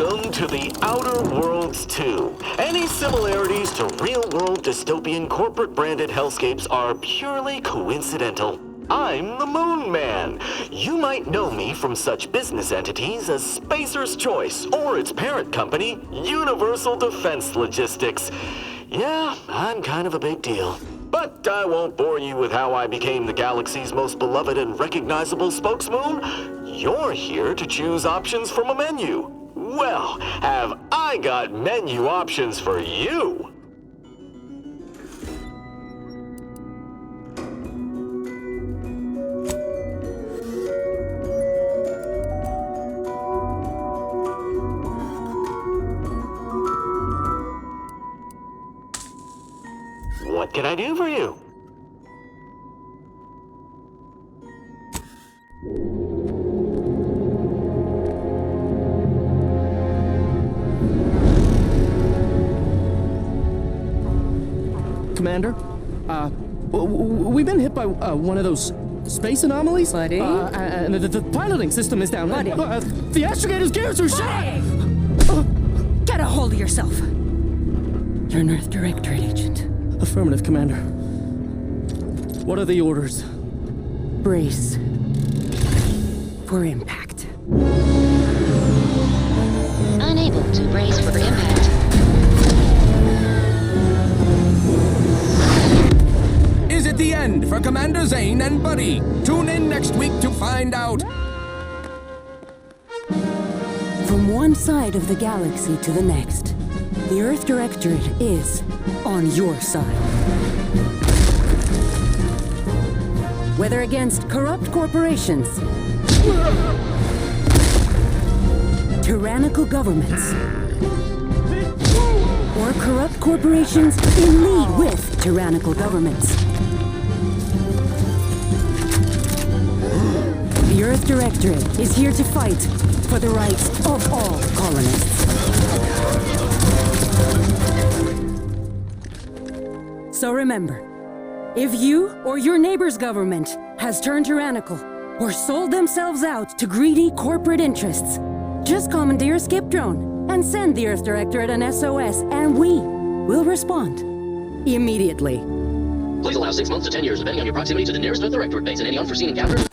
Welcome to the Outer Worlds 2. Any similarities to real-world dystopian corporate-branded hellscapes are purely coincidental. I'm the Moon Man. You might know me from such business entities as Spacer's Choice or its parent company, Universal Defense Logistics. Yeah, I'm kind of a big deal. But I won't bore you with how I became the galaxy's most beloved and recognizable spokesmoon. You're here to choose options from a menu. Well, have I got menu options for you? What can I do for you? Commander, we've been hit by one of those space anomalies. Buddy? And the piloting system is down. Buddy? The astrogator's gears are shot! Get a hold of yourself. You're an Earth Directorate agent. Affirmative, Commander. What are the orders? Brace for impact. Unable to brace for impact. Is it the end for Commander Zane and Buddy? Tune in next week to find out. From one side of the galaxy to the next, the Earth Directorate is on your side. Whether against corrupt corporations, tyrannical governments, or corrupt corporations in league with tyrannical governments, the Earth Directorate is here to fight for the rights of all colonists. So remember, if you or your neighbor's government has turned tyrannical or sold themselves out to greedy corporate interests, just commandeer a skip drone and send the Earth Directorate an SOS, and we will respond immediately. Please allow 6 months to 10 years, depending on your proximity to the nearest Earth Directorate base and any unforeseen encounters.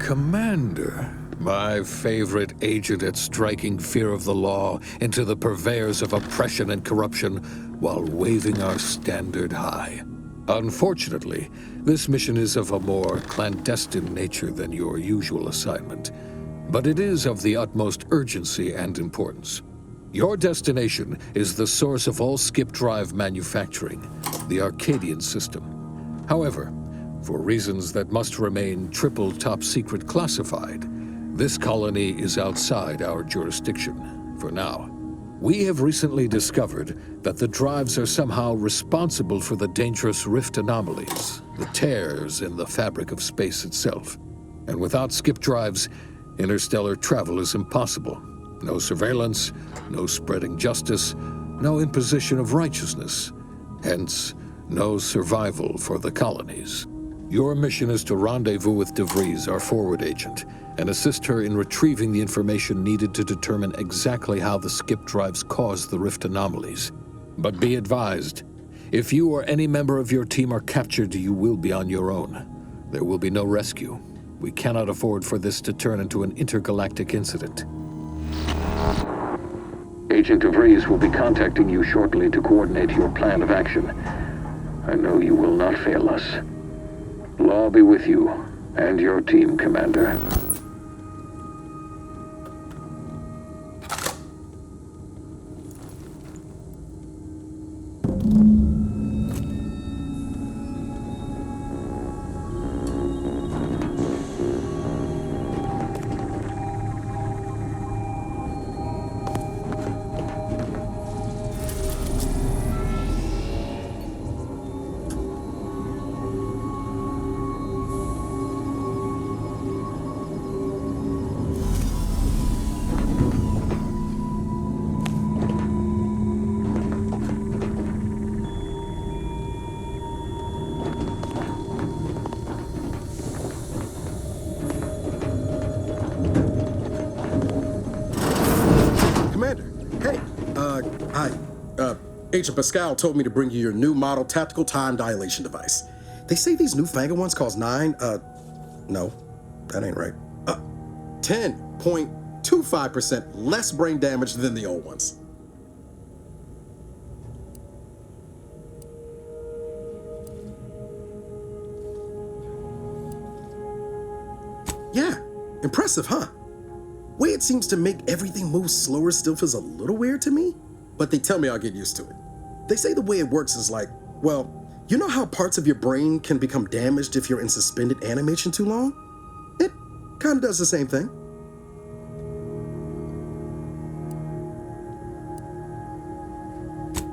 Commander, my favorite agent at striking fear of the law into the purveyors of oppression and corruption while waving our standard high. Unfortunately, this mission is of a more clandestine nature than your usual assignment, but it is of the utmost urgency and importance. Your destination is the source of all skip drive manufacturing, the Arcadian system. However, for reasons that must remain triple top secret classified, this colony is outside our jurisdiction for now. We have recently discovered that the drives are somehow responsible for the dangerous rift anomalies, the tears in the fabric of space itself. And without skip drives, interstellar travel is impossible. No surveillance, no spreading justice, no imposition of righteousness. hence no survival for the colonies. Your mission is to rendezvous with DeVries, our forward agent, and assist her in retrieving the information needed to determine exactly how the skip drives caused the rift anomalies. But be advised, if you or any member of your team are captured, you will be on your own. There will be no rescue. We cannot afford for this to turn into an intergalactic incident. Agent DeVries will be contacting you shortly to coordinate your plan of action. I know you will not fail us. Law be with you and your team, Commander. Agent Pascal told me to bring you your new model tactical time dilation device. They say these newfangled ones cause no, that ain't right. 10.25% less brain damage than the old ones. Yeah, impressive, huh? Way it seems to make everything move slower still feels a little weird to me, but they tell me I'll get used to it. They say the way it works is like, well, you know how parts of your brain can become damaged if you're in suspended animation too long? It kind of does the same thing.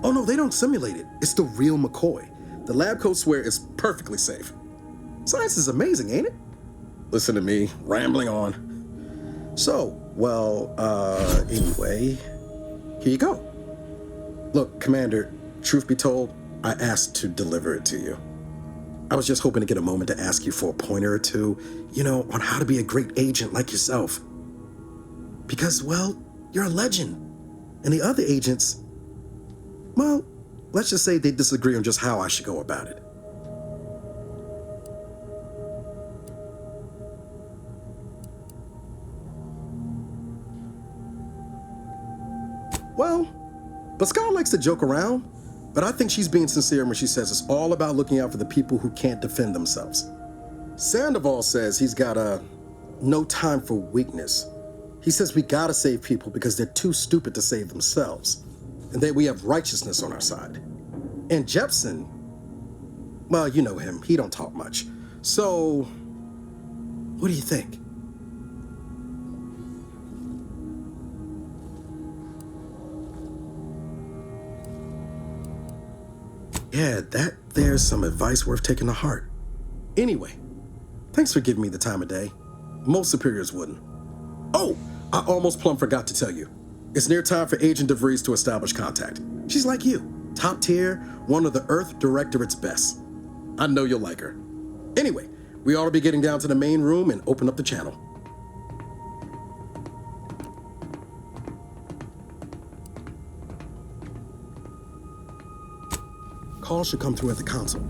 Oh no, they don't simulate it. It's the real McCoy. The lab coats swear it's perfectly safe. Science is amazing, ain't it? Listen to me, rambling on. So, well, anyway, here you go. Look, Commander, truth be told, I asked to deliver it to you. I was just hoping to get a moment to ask you for a pointer or two, on how to be a great agent like yourself. Because, well, you're a legend. And the other agents, well, let's just say they disagree on just how I should go about it. Well, Pascal likes to joke around, but I think she's being sincere when she says it's all about looking out for the people who can't defend themselves. Sandoval says he's got no time for weakness. He says we gotta save people because they're too stupid to save themselves, and that we have righteousness on our side. And Jepson, well, you know him, he don't talk much. So, what do you think? Yeah, there's some advice worth taking to heart. Anyway, thanks for giving me the time of day. Most superiors wouldn't. Oh, I almost plumb forgot to tell you. It's near time for Agent DeVries to establish contact. She's like you, top tier, one of the Earth Directorate's best. I know you'll like her. Anyway, we ought to be getting down to the main room and open up the channel. Call should come through at the console.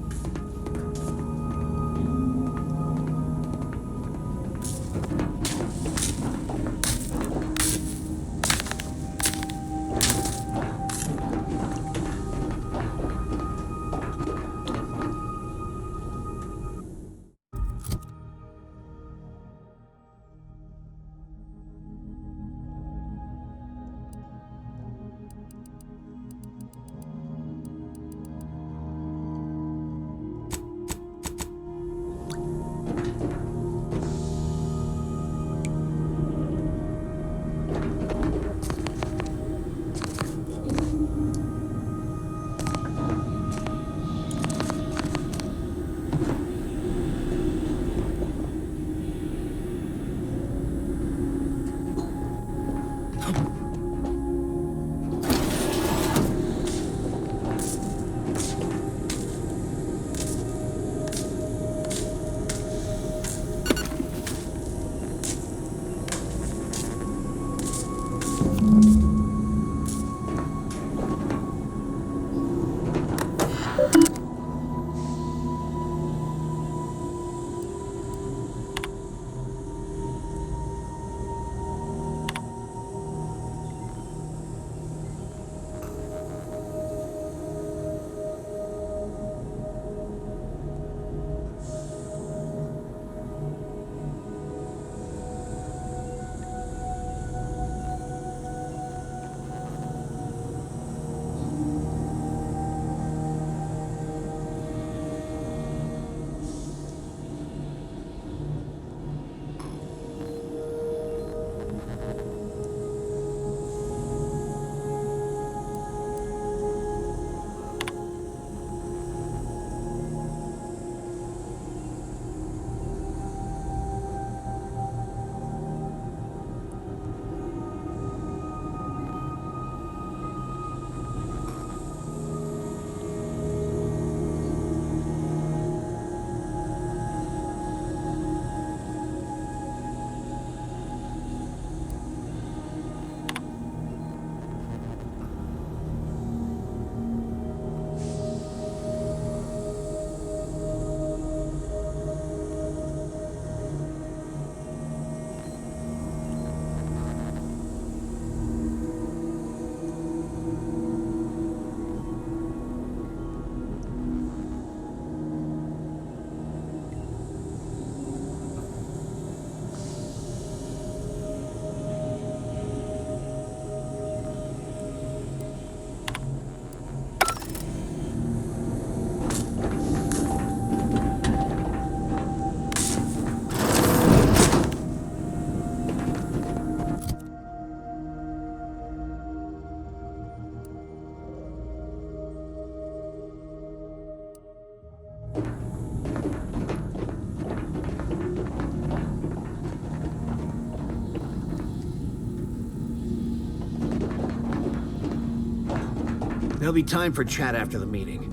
There'll be time for chat after the meeting.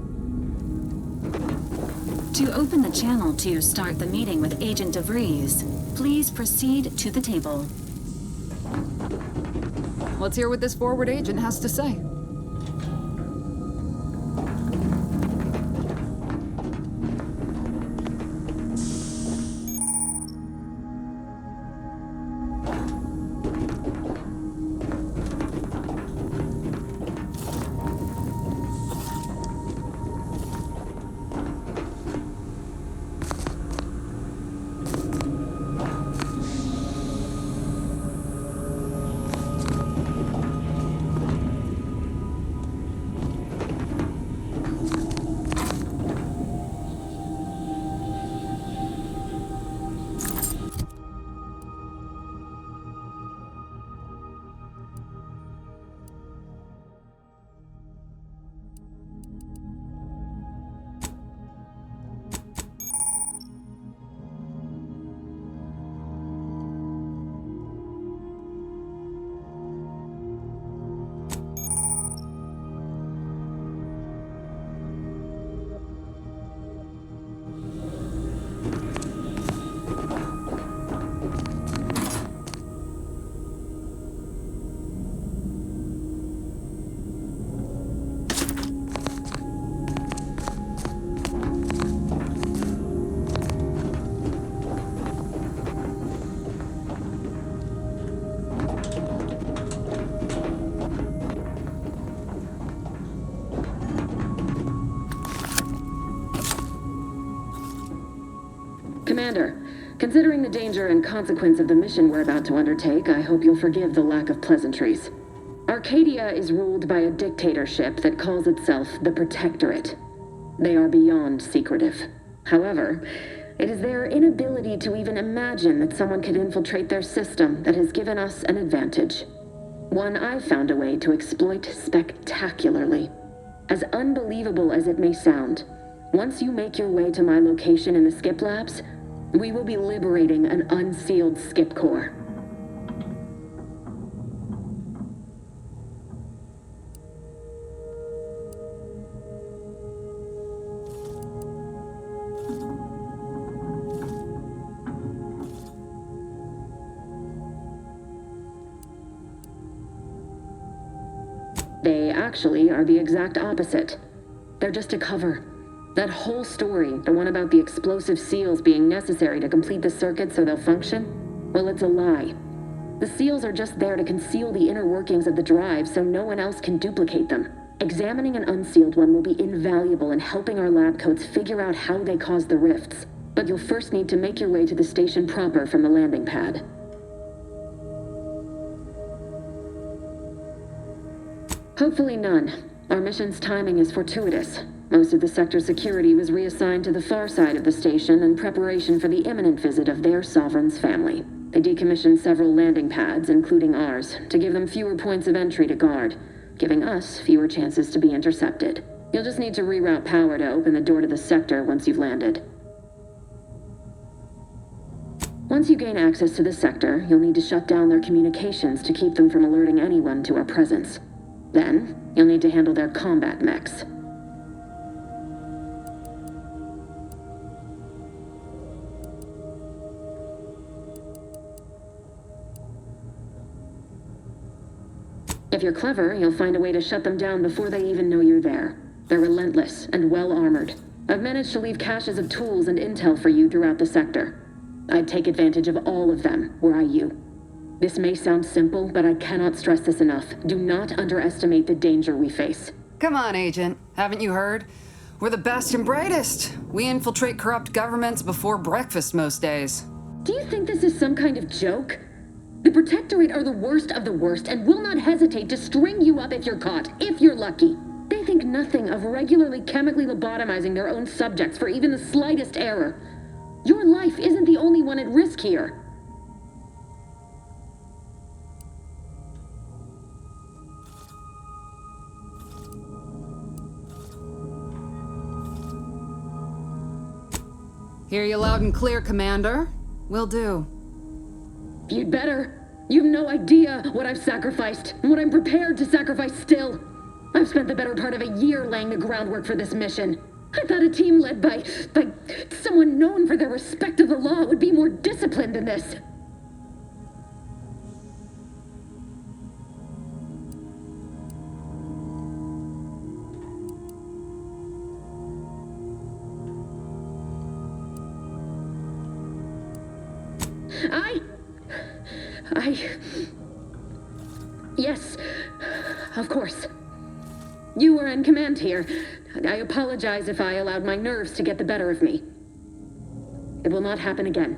To open the channel to start the meeting with Agent DeVries, please proceed to the table. Let's hear what this forward agent has to say. Commander, considering the danger and consequence of the mission we're about to undertake, I hope you'll forgive the lack of pleasantries. Arcadia is ruled by a dictatorship that calls itself the Protectorate. They are beyond secretive. However, it is their inability to even imagine that someone could infiltrate their system that has given us an advantage. One I've found a way to exploit spectacularly. As unbelievable as it may sound, once you make your way to my location in the Skip Labs, we will be liberating an unsealed Skip core. They actually are the exact opposite. They're just a cover. That whole story, the one about the explosive seals being necessary to complete the circuit so they'll function, well, it's a lie. The seals are just there to conceal the inner workings of the drive so no one else can duplicate them. Examining an unsealed one will be invaluable in helping our lab coats figure out how they cause the rifts. But you'll first need to make your way to the station proper from the landing pad. Hopefully none. Our mission's timing is fortuitous. Most of the sector's security was reassigned to the far side of the station in preparation for the imminent visit of their sovereign's family. They decommissioned several landing pads, including ours, to give them fewer points of entry to guard, giving us fewer chances to be intercepted. You'll just need to reroute power to open the door to the sector once you've landed. Once you gain access to the sector, you'll need to shut down their communications to keep them from alerting anyone to our presence. Then, you'll need to handle their combat mechs. If you're clever, you'll find a way to shut them down before they even know you're there. They're relentless and well-armored. I've managed to leave caches of tools and intel for you throughout the sector. I'd take advantage of all of them, were I you. This may sound simple, but I cannot stress this enough. Do not underestimate the danger we face. Come on, Agent. Haven't you heard? We're the best and brightest. We infiltrate corrupt governments before breakfast most days. Do you think this is some kind of joke? The Protectorate are the worst of the worst and will not hesitate to string you up if you're caught, if you're lucky. They think nothing of regularly chemically lobotomizing their own subjects for even the slightest error. Your life isn't the only one at risk here. Hear you loud and clear, Commander. Will do. You'd better. You've no idea what I've sacrificed, and what I'm prepared to sacrifice still. I've spent the better part of a year laying the groundwork for this mission. I thought a team led by someone known for their respect of the law would be more disciplined than this. Yes, of course. You were in command here. I apologize if I allowed my nerves to get the better of me. It will not happen again.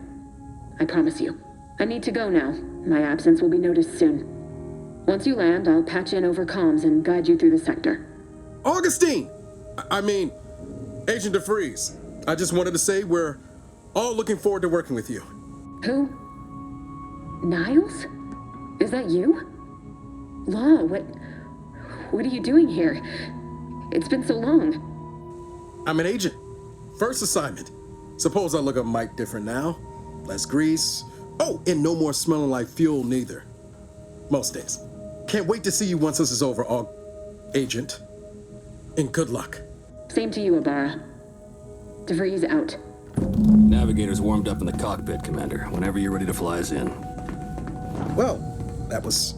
I promise you. I need to go now. My absence will be noticed soon. Once you land, I'll patch in over comms and guide you through the sector. Augustine! Agent DeVries. I just wanted to say we're all looking forward to working with you. Who? Niles? Is that you? Law, what are you doing here? It's been so long. I'm an agent. First assignment. Suppose I look a mite different now. Less grease. Oh, and no more smelling like fuel neither. Most days. Can't wait to see you once this is over, Agent. And good luck. Same to you, Abara. DeVries out. Navigator's warmed up in the cockpit, Commander. Whenever you're ready to fly us in. Well, that was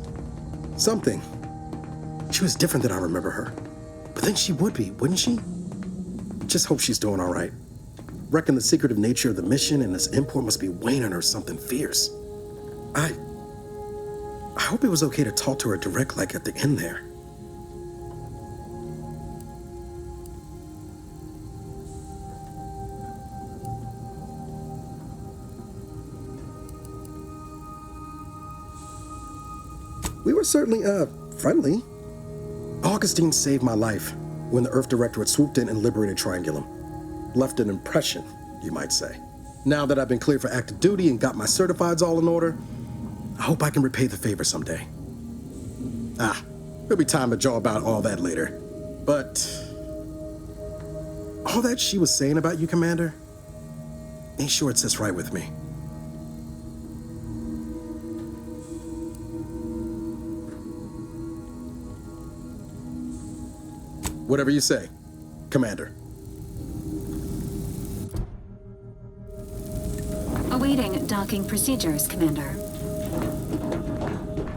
something. She was different than I remember her. But then she would be, wouldn't she? Just hope she's doing all right. Reckon the secretive nature of the mission and this import must be weighing on her something fierce. I hope it was okay to talk to her direct like at the end there. We were certainly, friendly. Augustine saved my life when the Earth Directorate swooped in and liberated Triangulum. Left an impression, you might say. Now that I've been cleared for active duty and got my certifieds all in order, I hope I can repay the favor someday. There'll be time to jaw about all that later. But all that she was saying about you, Commander, ain't sure it sits right with me. Whatever you say, Commander. Awaiting docking procedures, Commander.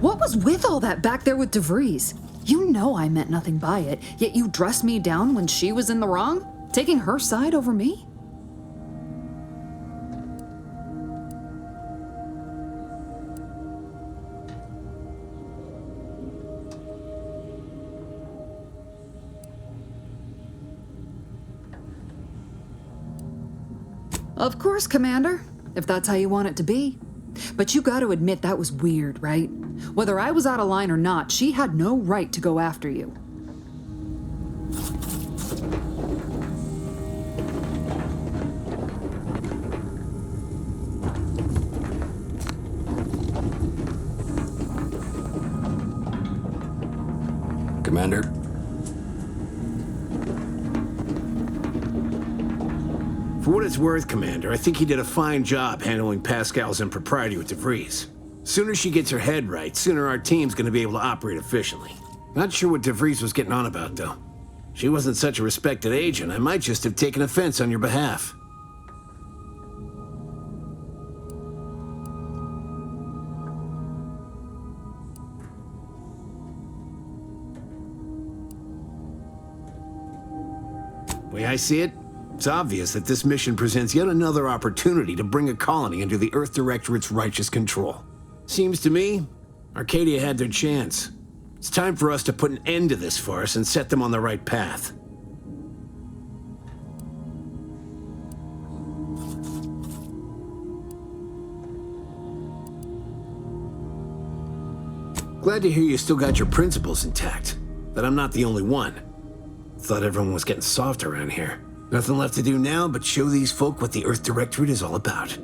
What was with all that back there with DeVries? You know I meant nothing by it, yet you dressed me down when she was in the wrong? Taking her side over me? Of course, Commander, if that's how you want it to be. But you gotta admit that was weird, right? Whether I was out of line or not, she had no right to go after you. Commander? For what it's worth, Commander, I think he did a fine job handling Pascal's impropriety with DeVries. Sooner she gets her head right, sooner our team's gonna be able to operate efficiently. Not sure what DeVries was getting on about, though. She wasn't such a respected agent, I might just have taken offense on your behalf. The way I see it, it's obvious that this mission presents yet another opportunity to bring a colony under the Earth Directorate's righteous control. Seems to me, Arcadia had their chance. It's time for us to put an end to this farce and set them on the right path. Glad to hear you still got your principles intact. That I'm not the only one. Thought everyone was getting soft around here. Nothing left to do now but show these folk what the Earth Directorate is all about.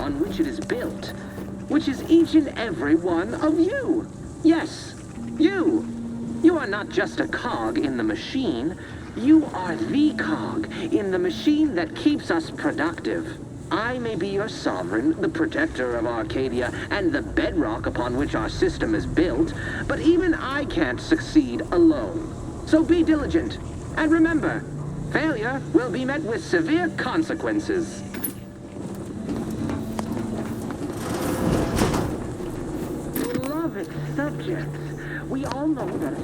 upon which it is built, which is each and every one of you. Yes, you. You are not just a cog in the machine. You are the cog in the machine that keeps us productive. I may be your sovereign, the protector of Arcadia, and the bedrock upon which our system is built, but even I can't succeed alone. So be diligent, and remember, failure will be met with severe consequences. Beloved subjects, we all know that a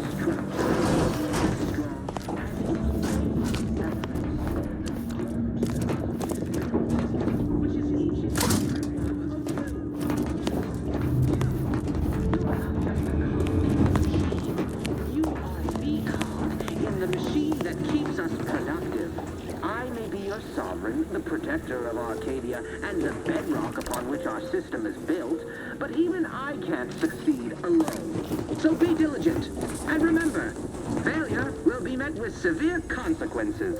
the protector of Arcadia, and the bedrock upon which our system is built, but even I can't succeed alone. So be diligent, and remember, failure will be met with severe consequences.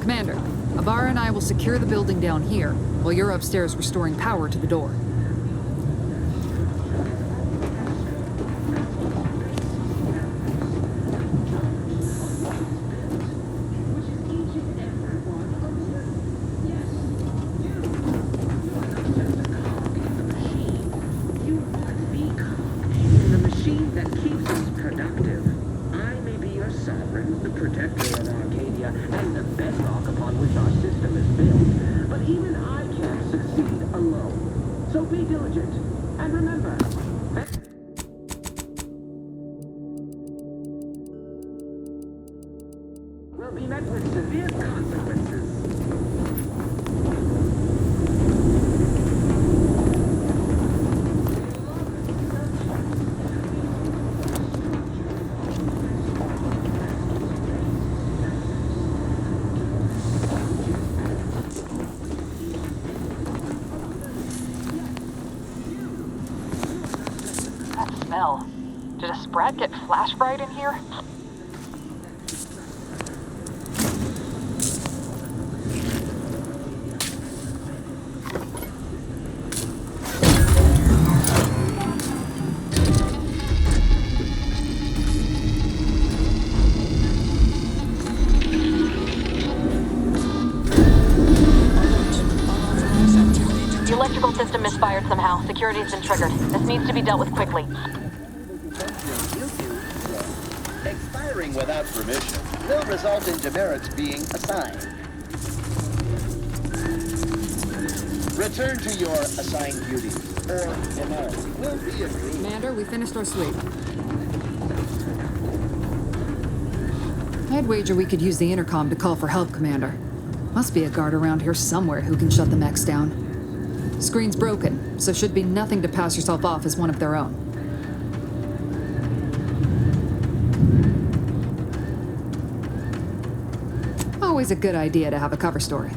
Commander, Avara and I will secure the building down here, while you're upstairs restoring power to the door. Did a Sprat get flash fried in here? The electrical system misfired somehow. Security has been triggered. This needs to be dealt with quickly. Expiring without permission will result in demerits being assigned. Return to your assigned duties, or demerits will be accrued. Commander, we finished our sweep. I'd wager we could use the intercom to call for help, Commander. Must be a guard around here somewhere who can shut the mechs down. Screen's broken, so should be nothing to pass yourself off as one of their own. Always a good idea to have a cover story.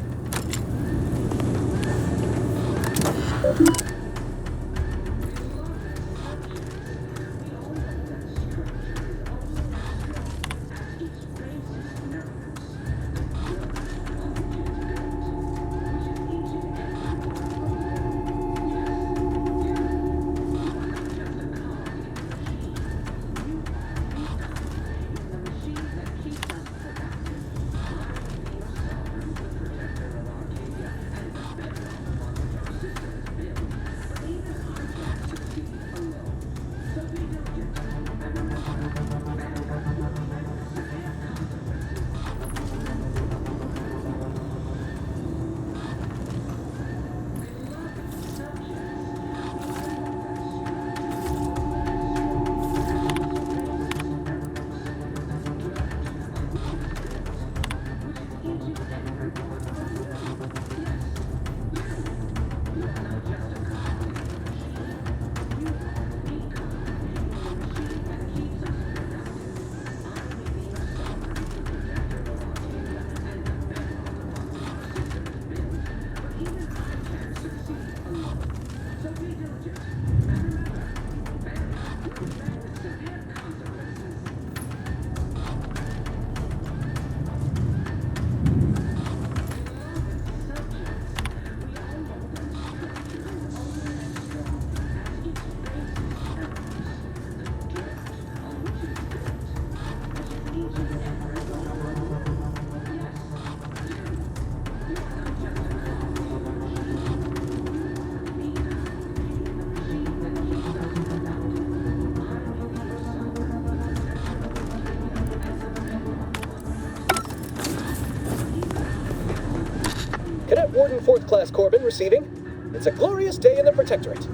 Warden 4th Class Corbin receiving. It's a glorious day in the Protectorate.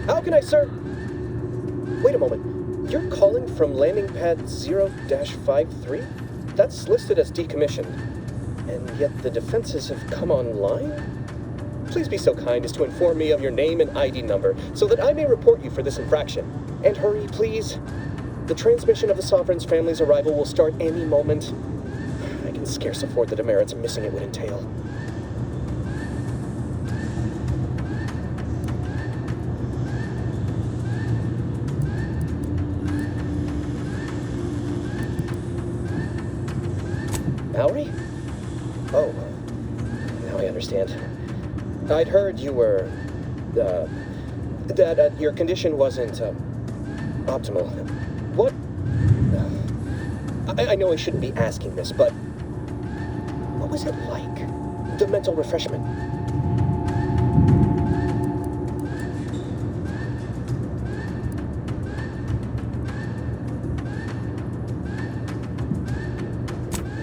How can I serve? Wait a moment. You're calling from landing pad 0-53? That's listed as decommissioned. And yet the defenses have come online? Please be so kind as to inform me of your name and ID number so that I may report you for this infraction. And hurry, please. The transmission of the Sovereign's family's arrival will start any moment. I can scarce afford the demerits missing it would entail. Maori? Oh, now I understand. I'd heard you were, that your condition wasn't, optimal. What? I know I shouldn't be asking this, but what was it like? The mental refreshment?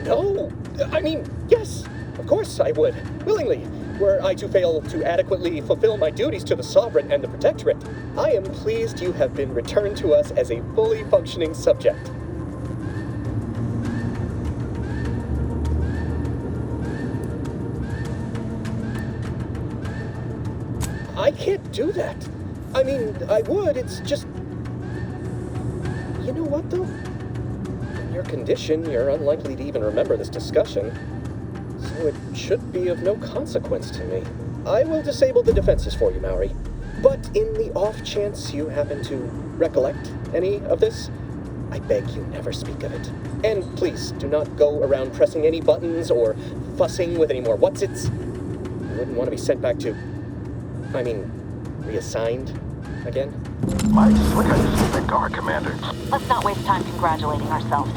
No! I mean, yes! Of course I would. Willingly. Were I to fail to adequately fulfill my duties to the Sovereign and the Protectorate, I am pleased you have been returned to us as a fully functioning subject. I can't do that. I mean, I would, it's just... You know what, though? In your condition, you're unlikely to even remember this discussion. So it should be of no consequence to me. I will disable the defenses for you, Maori. But in the off chance you happen to recollect any of this, I beg you never speak of it. And please, do not go around pressing any buttons or fussing with any more what's-its. You wouldn't want to be sent back to... reassigned again? Might slick on this in the car, Commander. Let's not waste time congratulating ourselves.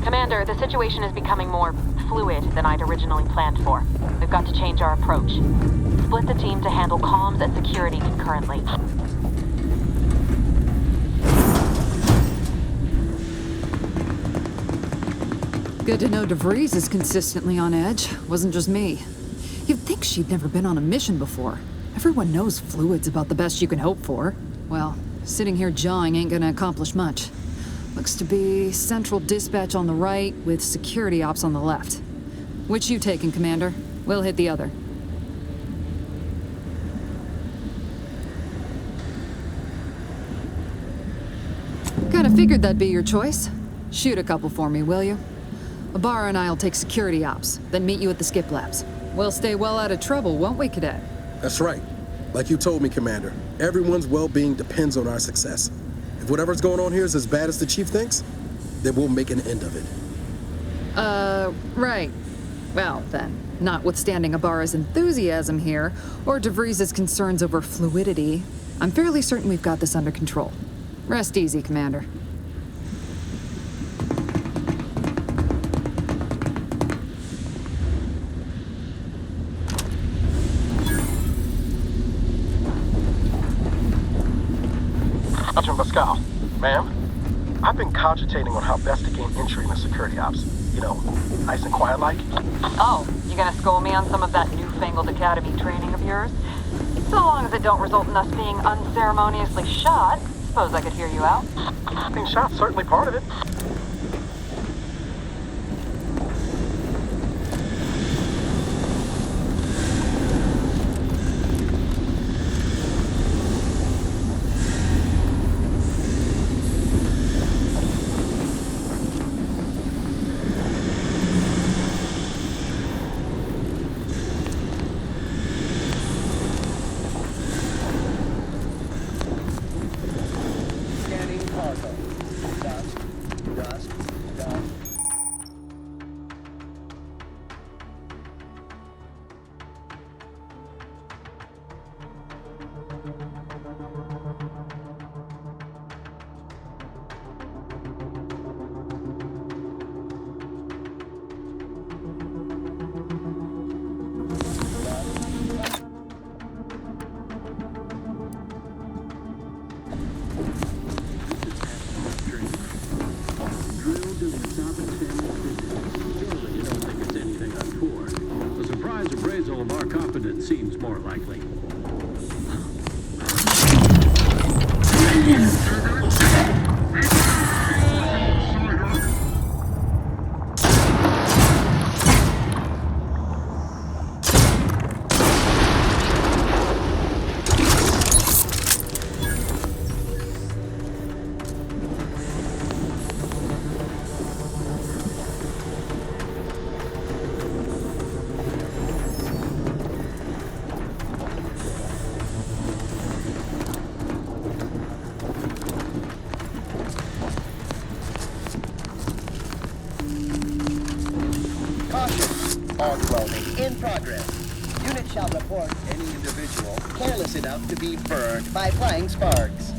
Commander, the situation is becoming more fluid than I'd originally planned for. We've got to change our approach. Split the team to handle comms and security concurrently. Good to know DeVries is consistently on edge. Wasn't just me. You'd think she'd never been on a mission before. Everyone knows fluid's about the best you can hope for. Well, sitting here jawing ain't gonna accomplish much. Looks to be central dispatch on the right with security ops on the left. Which you taking, Commander? We'll hit the other. Kinda figured that'd be your choice. Shoot a couple for me, will you? Ibarra and I'll take security ops, then meet you at the skip labs. We'll stay well out of trouble, won't we, Cadet? That's right. Like you told me, Commander, everyone's well-being depends on our success. If whatever's going on here is as bad as the Chief thinks, then we'll make an end of it. Right. Well, then, notwithstanding Ibarra's enthusiasm here, or DeVries' concerns over fluidity, I'm fairly certain we've got this under control. Rest easy, Commander. Agent Pascal, ma'am, I've been cogitating on how best to gain entry into security ops. You know, nice and quiet like. Oh, you gonna school me on some of that newfangled academy training of yours? So long as it don't result in us being unceremoniously shot, suppose I could hear you out. Being shot's certainly part of it. Seems more likely. Arc welding in progress. Unit shall report any individual careless enough to be burned by flying sparks.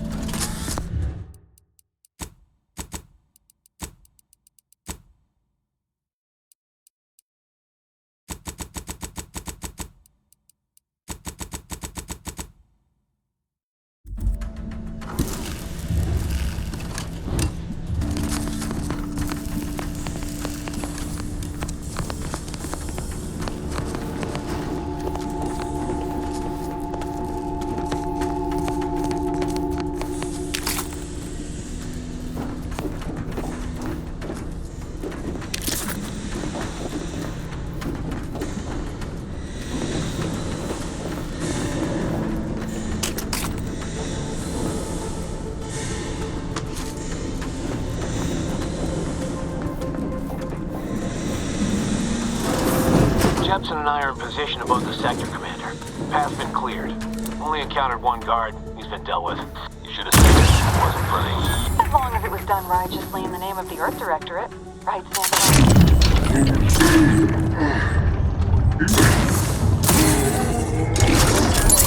Jepson and I are in position above the sector, Commander. Path's been cleared. Only encountered one guard. He's been dealt with. You should have seen it. It wasn't pretty. As long as it was done righteously in the name of the Earth Directorate. Right, Standalone?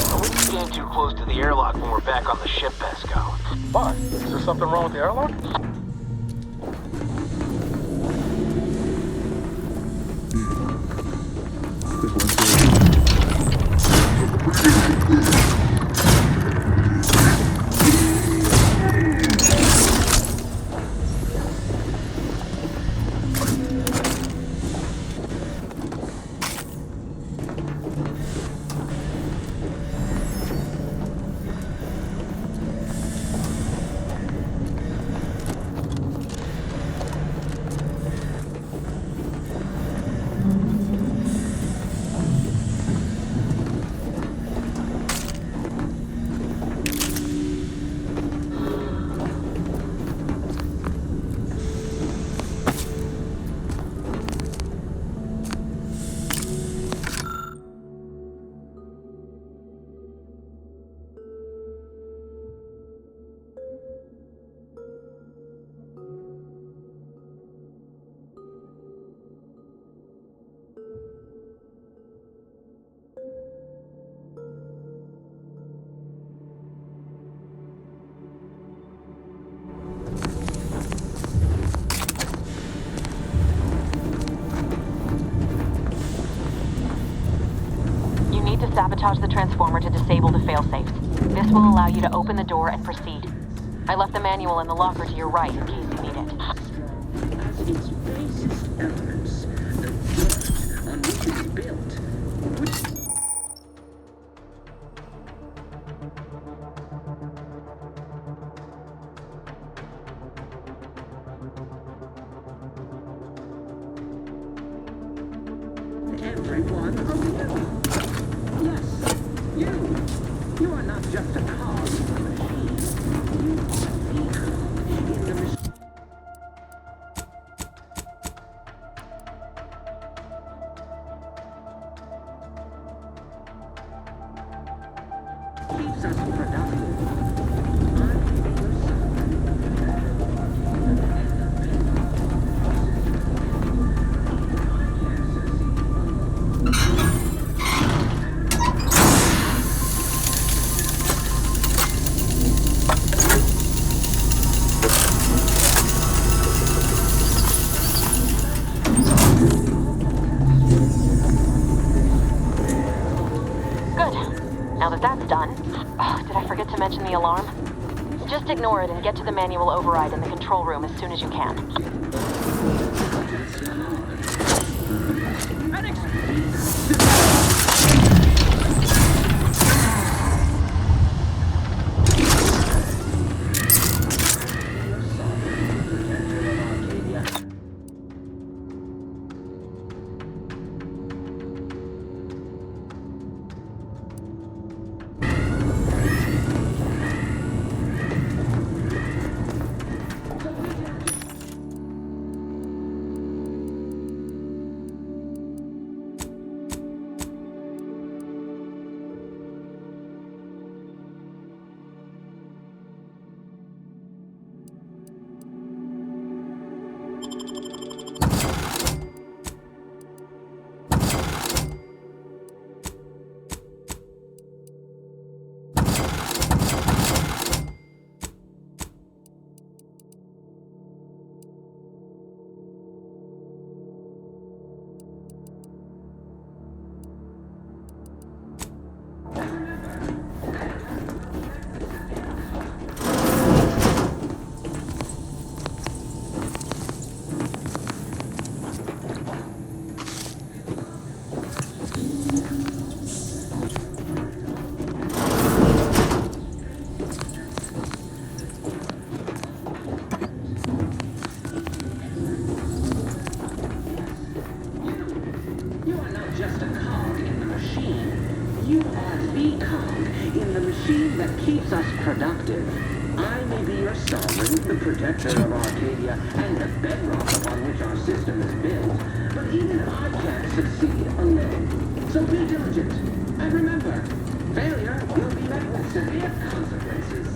I wouldn't stand too close to the airlock when we're back on the ship, Pascal. Why? Is there something wrong with the airlock? Sabotage the transformer to disable the failsafes. This will allow you to open the door and proceed. I left the manual in the locker to your right in case you need it. As its basest elements, the dirt on which it's built, every one of you. Yes, you. You are not just a cog in the machine. You are the cog in the machine. Keeps us productive. Now that that's done, did I forget to mention the alarm? Just ignore it and get to the manual override in the control room as soon as you can. Keeps us productive. I may be your sovereign, the protector of Arcadia, and the bedrock upon which our system is built, but even I can't succeed alone. So be diligent, and remember, failure will be met with severe consequences.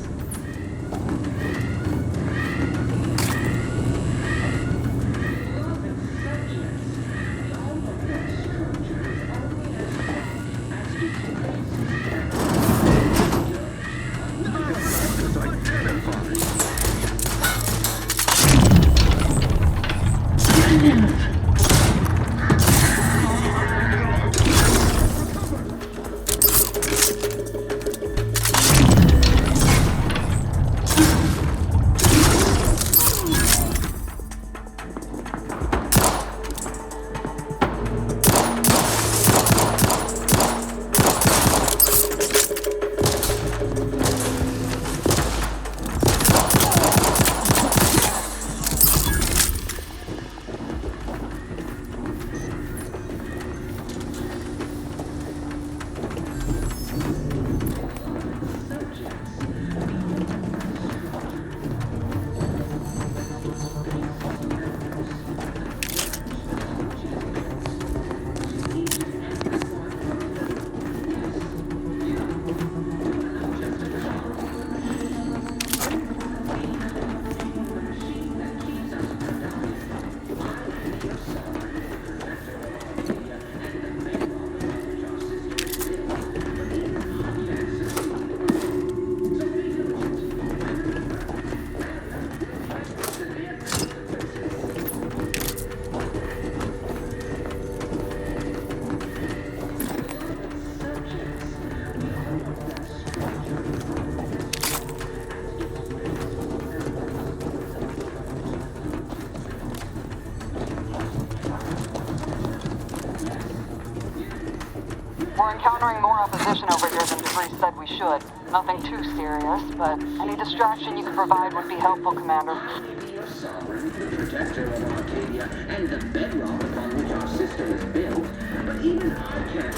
We're encountering more opposition over here than DeVries said we should. Nothing too serious, but any distraction you can provide would be helpful, Commander. Your sovereign, the protector of Arcadia, and the bedrock upon which our system is built. But even I can't.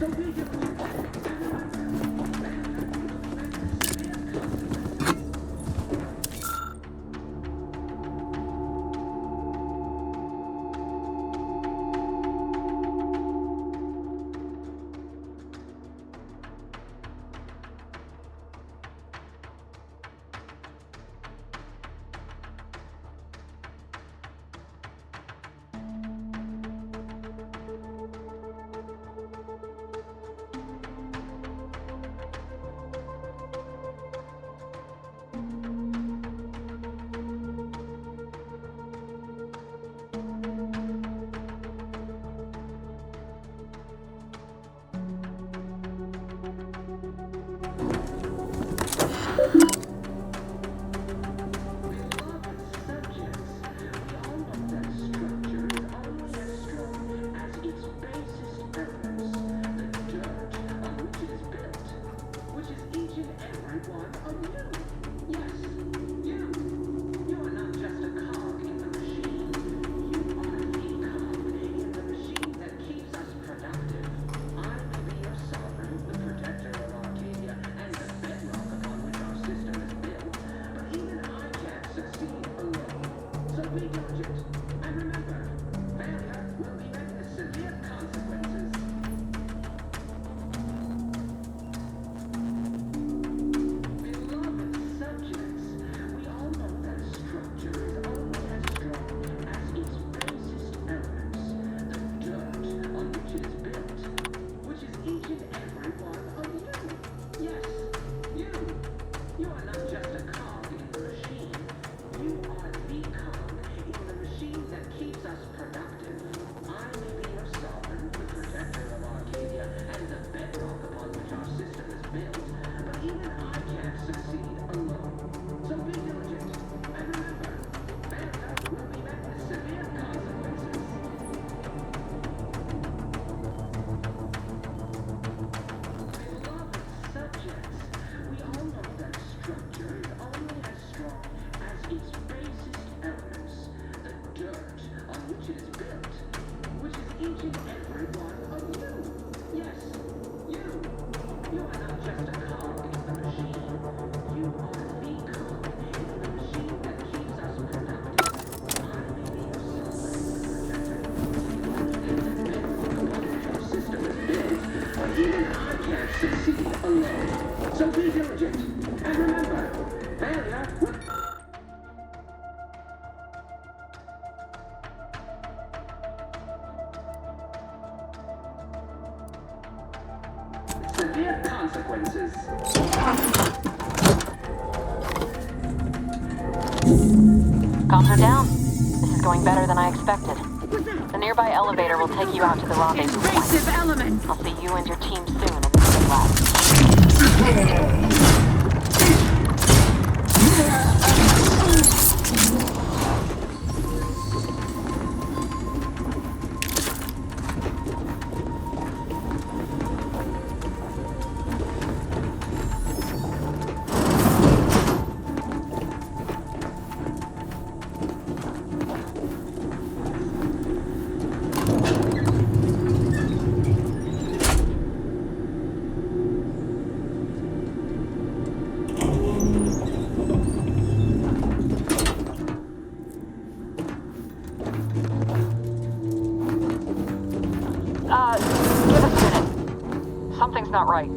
So we do. So be diligent. And remember, failure will... severe consequences. Comms are down. This is going better than I expected. The nearby elevator will take you out to the rendezvous point. Invasive element! I'll see you and your team soon in the lab. Give us a minute. Something's not right.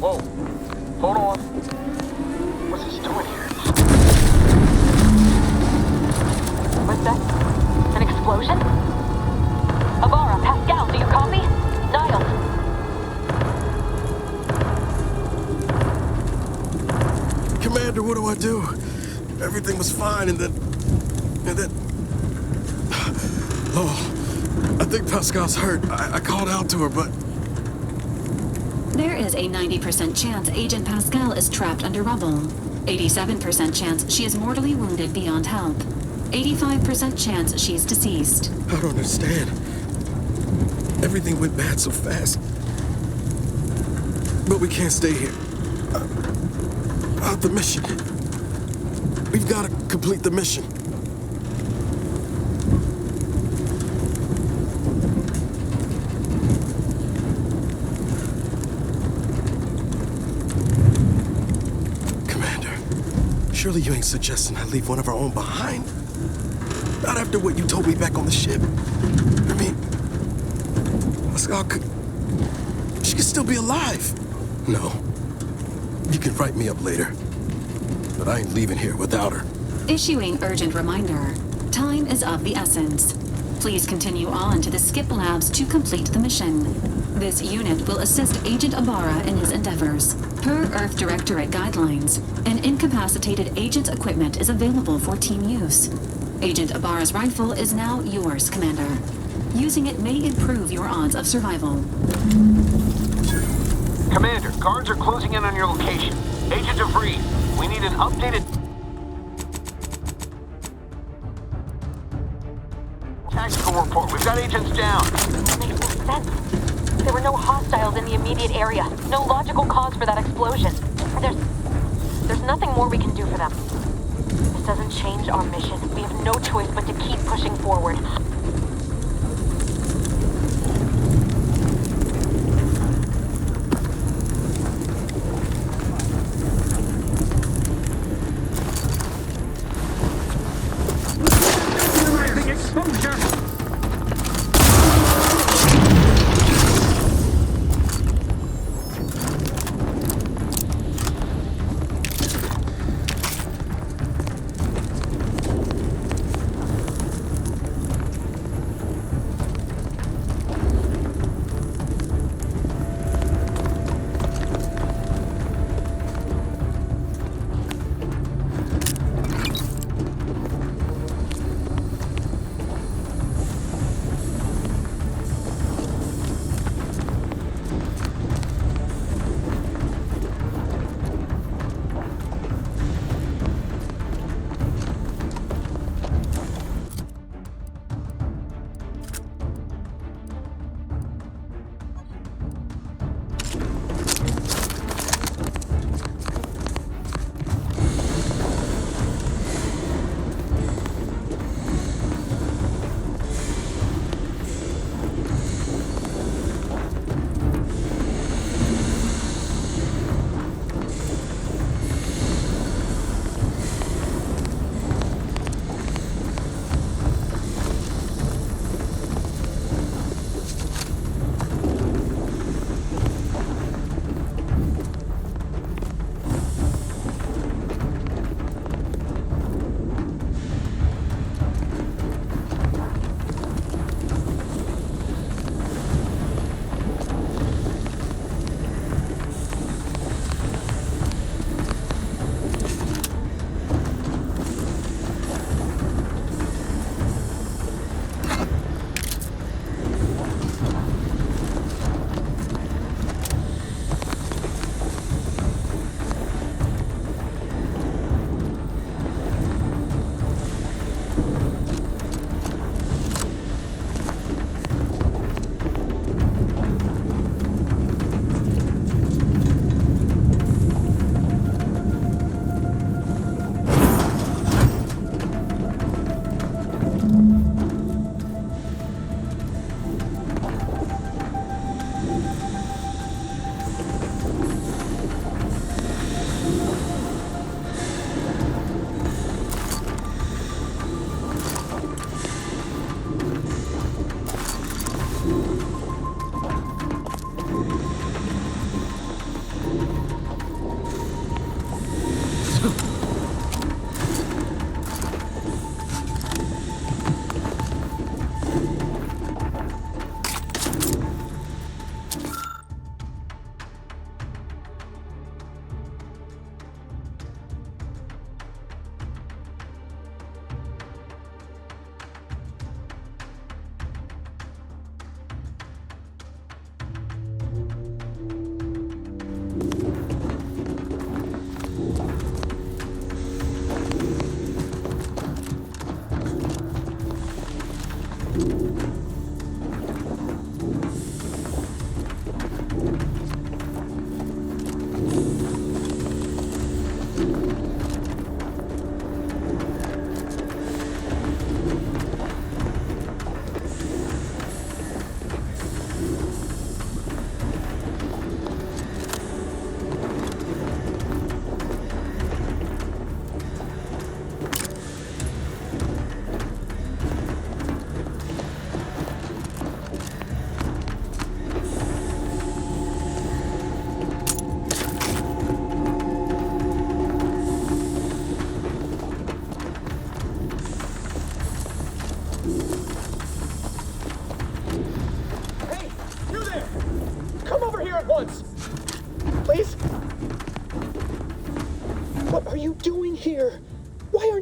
Whoa. Hold on. What's this doing here? What's that? An explosion? Avara, Pascal, do you copy? Niles. Commander, what do I do? Everything was fine, and then... Oh, I think Pascal's hurt. I called out to her, but... There is a 90% chance Agent Pascal is trapped under rubble. 87% chance she is mortally wounded beyond help. 85% chance she's deceased. I don't understand. Everything went bad so fast. But we can't stay here. The mission. We've got to complete the mission. Commander, surely you ain't suggesting I leave one of our own behind? Not after what you told me back on the ship. I mean, Pascal could... She could still be alive. No. You can write me up later. But I ain't leaving here without her. Issuing urgent reminder. Time is of the essence. Please continue on to the Skip Labs to complete the mission. This unit will assist Agent Ibarra in his endeavors. Per Earth Directorate guidelines, an incapacitated agent's equipment is available for team use. Agent Ibarra's rifle is now yours, Commander. Using it may improve your odds of survival. Commander, guards are closing in on your location. Agent DeVries, we need an updated tactical report. We've got agents down. That makes no sense. There were no hostiles in the immediate area. No logical cause for that explosion. There's nothing more we can do for them. This doesn't change our mission. We have no choice but to keep pushing forward.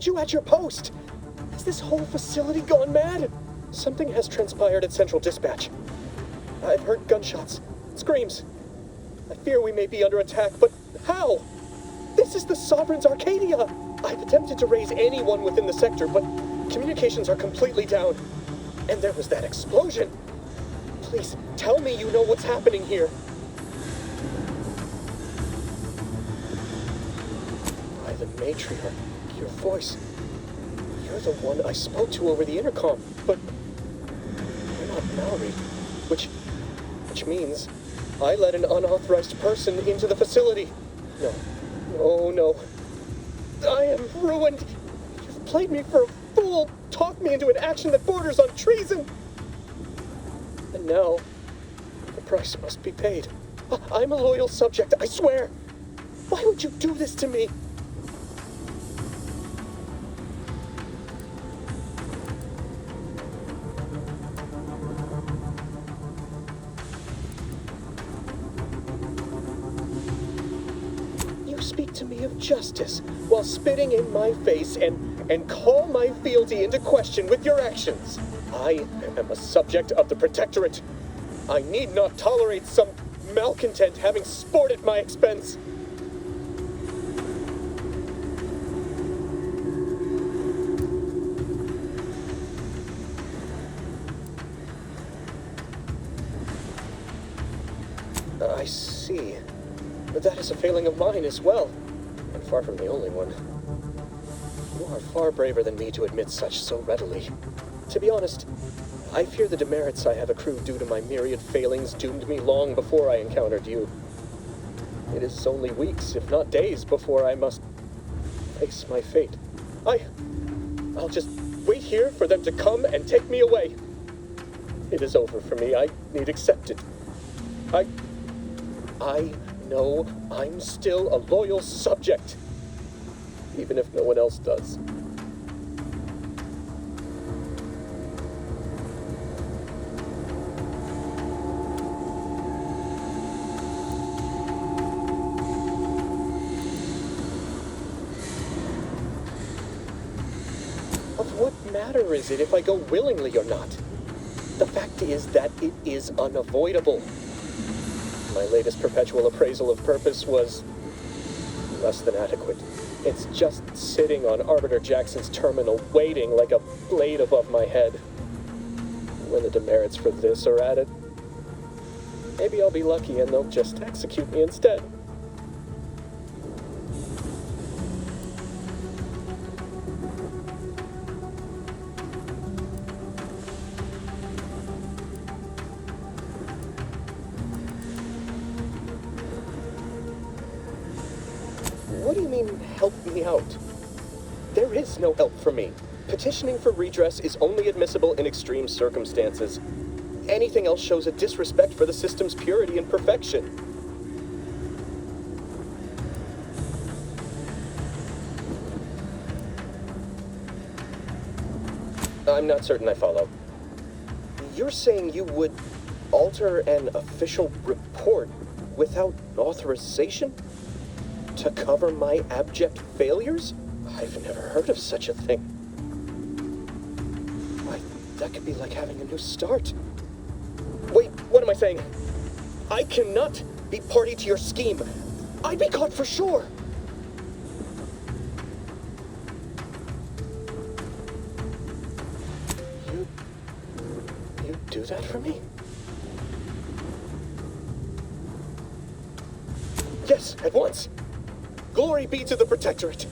weren't you at your post? Has this whole facility gone mad? Something has transpired at Central Dispatch. I've heard gunshots, screams. I fear we may be under attack, but how? This is the Sovereign's Arcadia! I've attempted to raise anyone within the sector, but communications are completely down. And there was that explosion. Please, tell me you know what's happening here. By the matriarch, your voice. You're the one I spoke to over the intercom, but you're not Mallory, which means I let an unauthorized person into the facility. No. I am ruined. You've played me for a fool, talked me into an action that borders on treason. And now, the price must be paid. I'm a loyal subject, I swear. Why would you do this to me? Speak to me of justice while spitting in my face and call my fealty into question with your actions. I am a subject of the Protectorate. I need not tolerate some malcontent having sport at my expense. I see. But that is a failing of mine as well, and far from the only one. You are far braver than me to admit such so readily. To be honest, I fear the demerits I have accrued due to my myriad failings doomed me long before I encountered you. It is only weeks, if not days, before I must face my fate. I'll just wait here for them to come and take me away. It is over for me. I need accept it. I know I'm still a loyal subject, even if no one else does. Of what matter is it if I go willingly or not? The fact is that it is unavoidable. My latest perpetual appraisal of purpose was less than adequate. It's just sitting on Arbiter Jackson's terminal, waiting like a blade above my head. When the demerits for this are added, maybe I'll be lucky and they'll just execute me instead. What do you mean, help me out? There is no help for me. Petitioning for redress is only admissible in extreme circumstances. Anything else shows a disrespect for the system's purity and perfection. I'm not certain I follow. You're saying you would alter an official report without authorization? To cover my abject failures? I've never heard of such a thing. Why, that could be like having a new start. Wait, what am I saying? I cannot be party to your scheme. I'd be caught for sure. You do that for me? Yes, at once. Glory be to the Protectorate.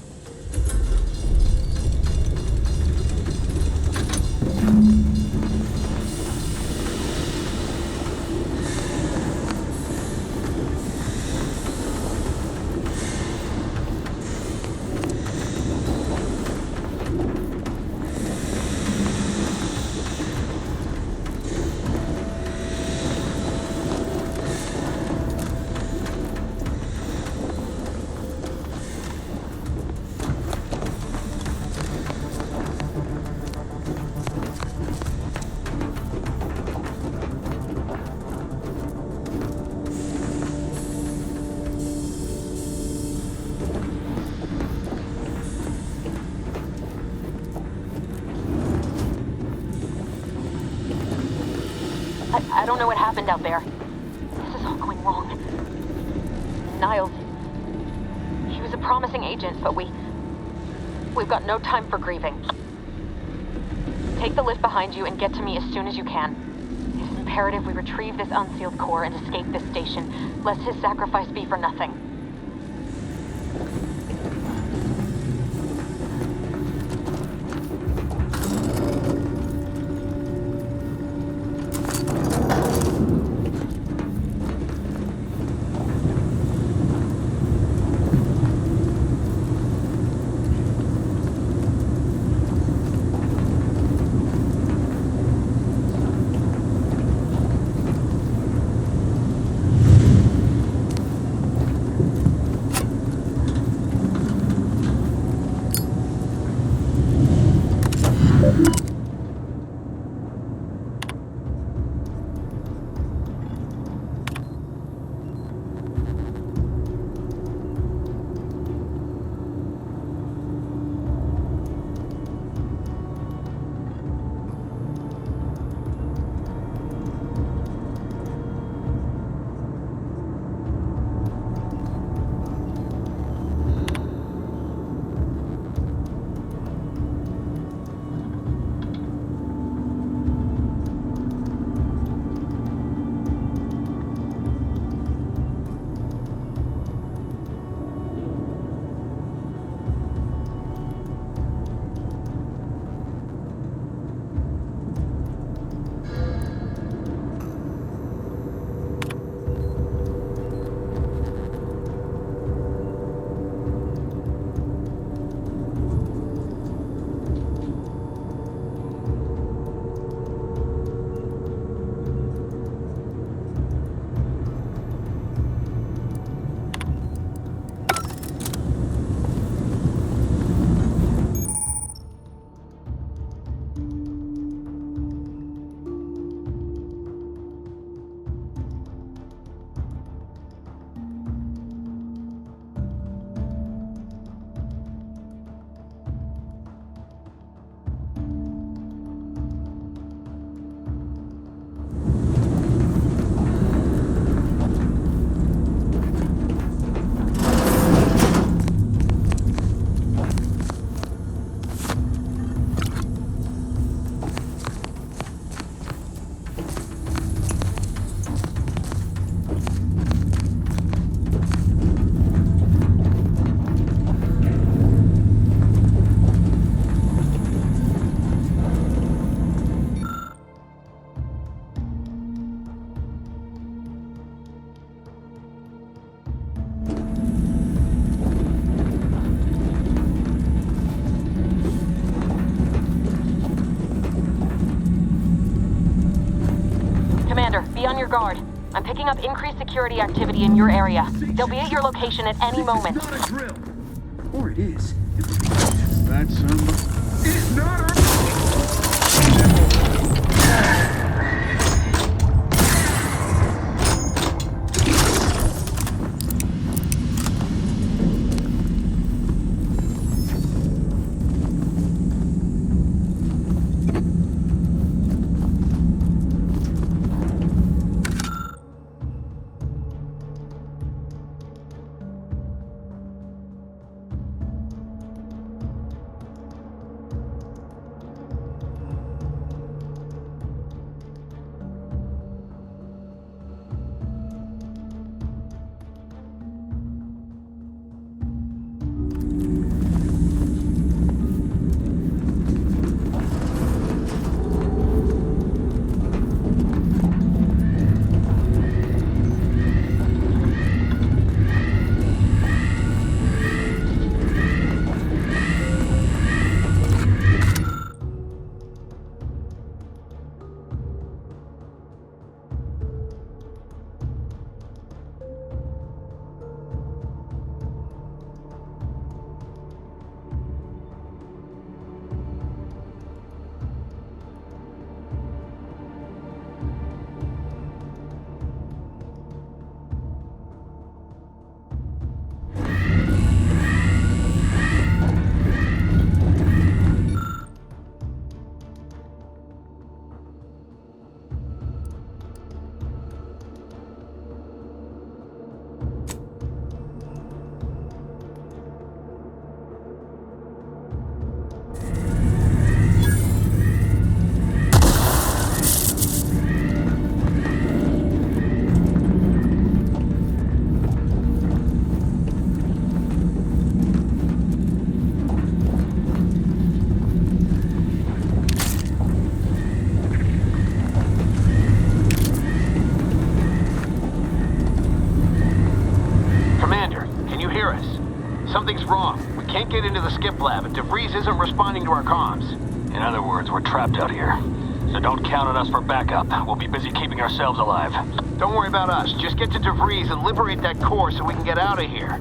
don't know what happened out there. This is all going wrong. Niles, he was a promising agent, but we've got no time for grieving. Take the lift behind you and get to me as soon as you can. It's imperative we retrieve this unsealed core and escape this station, lest his sacrifice be for nothing. Be on your guard. I'm picking up increased security activity in your area. They'll be at your location at any moment. It's not a drill. Or it is. That's it's not a... Something's wrong. We can't get into the skip lab, and DeVries isn't responding to our comms. In other words, we're trapped out here. So don't count on us for backup. We'll be busy keeping ourselves alive. Don't worry about us. Just get to DeVries and liberate that core so we can get out of here.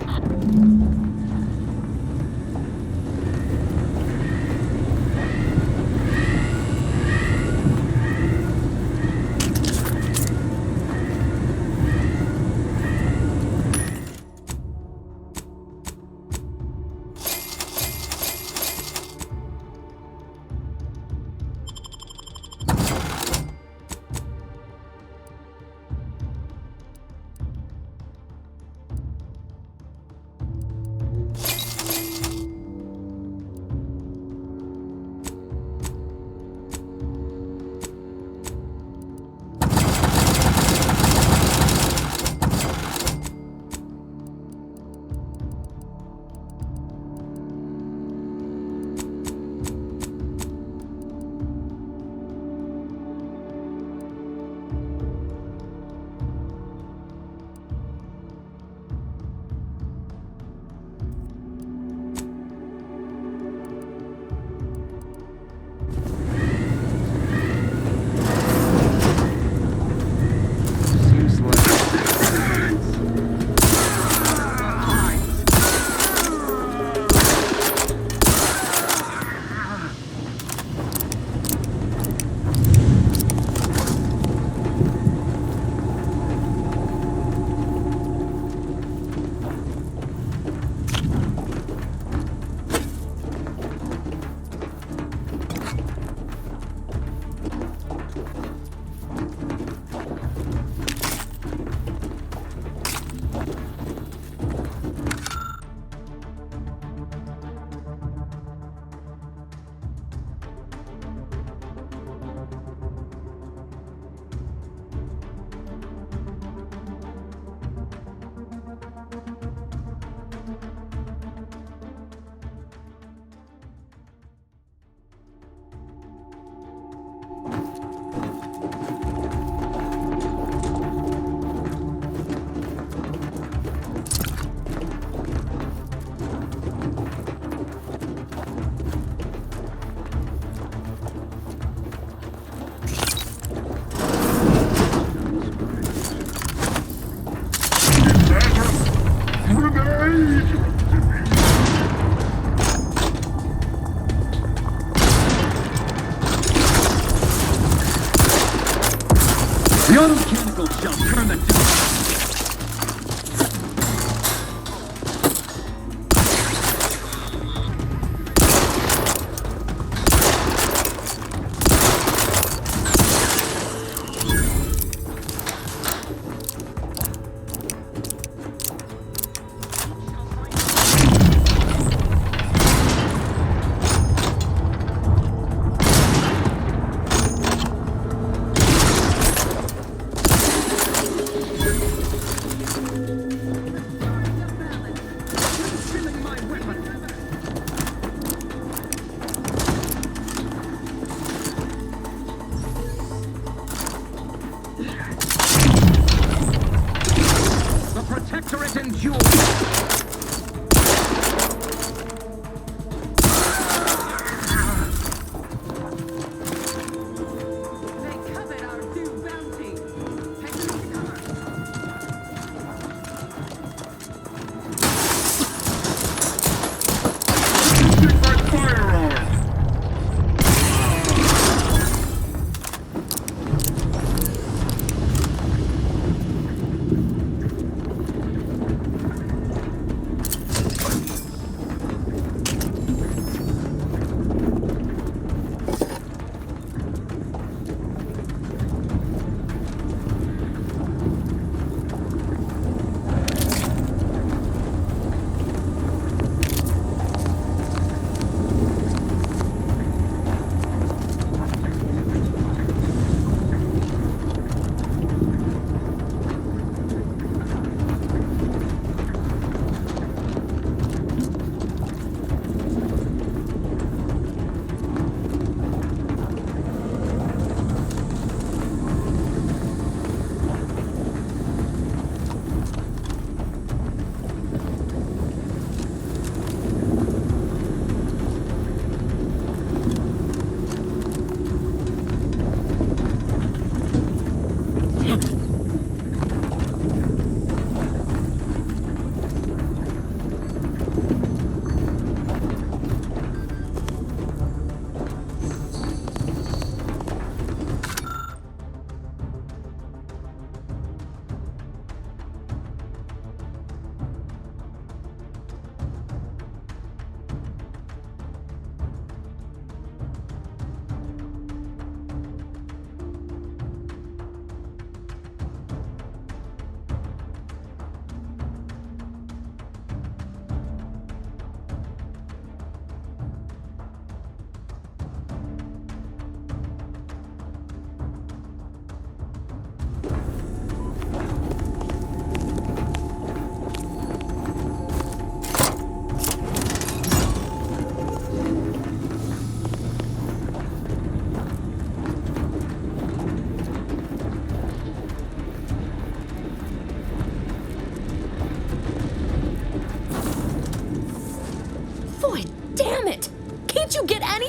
The auto-mechanical shall turn the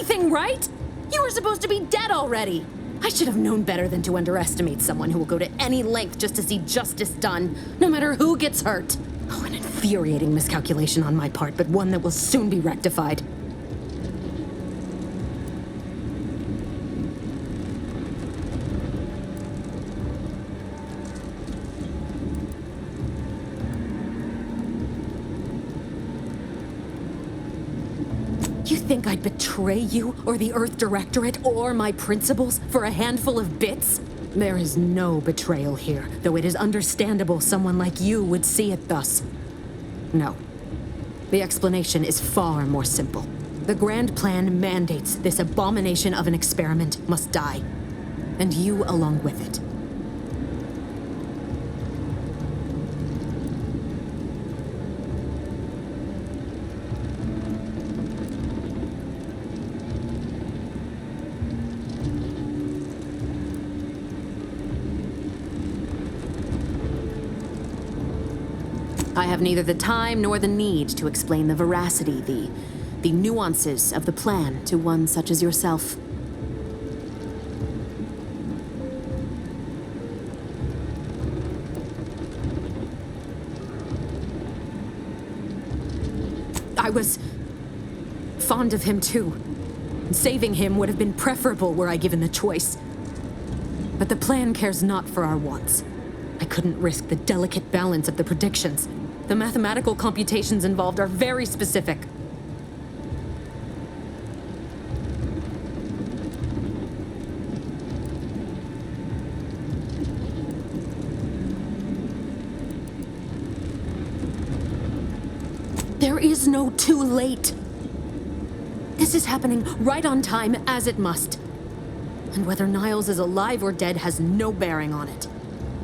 anything, right? You were supposed to be dead already. I should have known better than to underestimate someone who will go to any length just to see justice done, no matter who gets hurt. Oh, an infuriating miscalculation on my part, but one that will soon be rectified. You think I'd betray you, or the Earth Directorate, or my principles for a handful of bits? There is no betrayal here, though it is understandable someone like you would see it thus. No. The explanation is far more simple. The Grand Plan mandates this abomination of an experiment must die, and you along with it. I have neither the time nor the need to explain the veracity, the nuances of the plan to one such as yourself. I was fond of him too. Saving him would have been preferable were I given the choice. But the plan cares not for our wants. I couldn't risk the delicate balance of the predictions. The mathematical computations involved are very specific. There is no too late. This is happening right on time, as it must. And whether Niles is alive or dead has no bearing on it.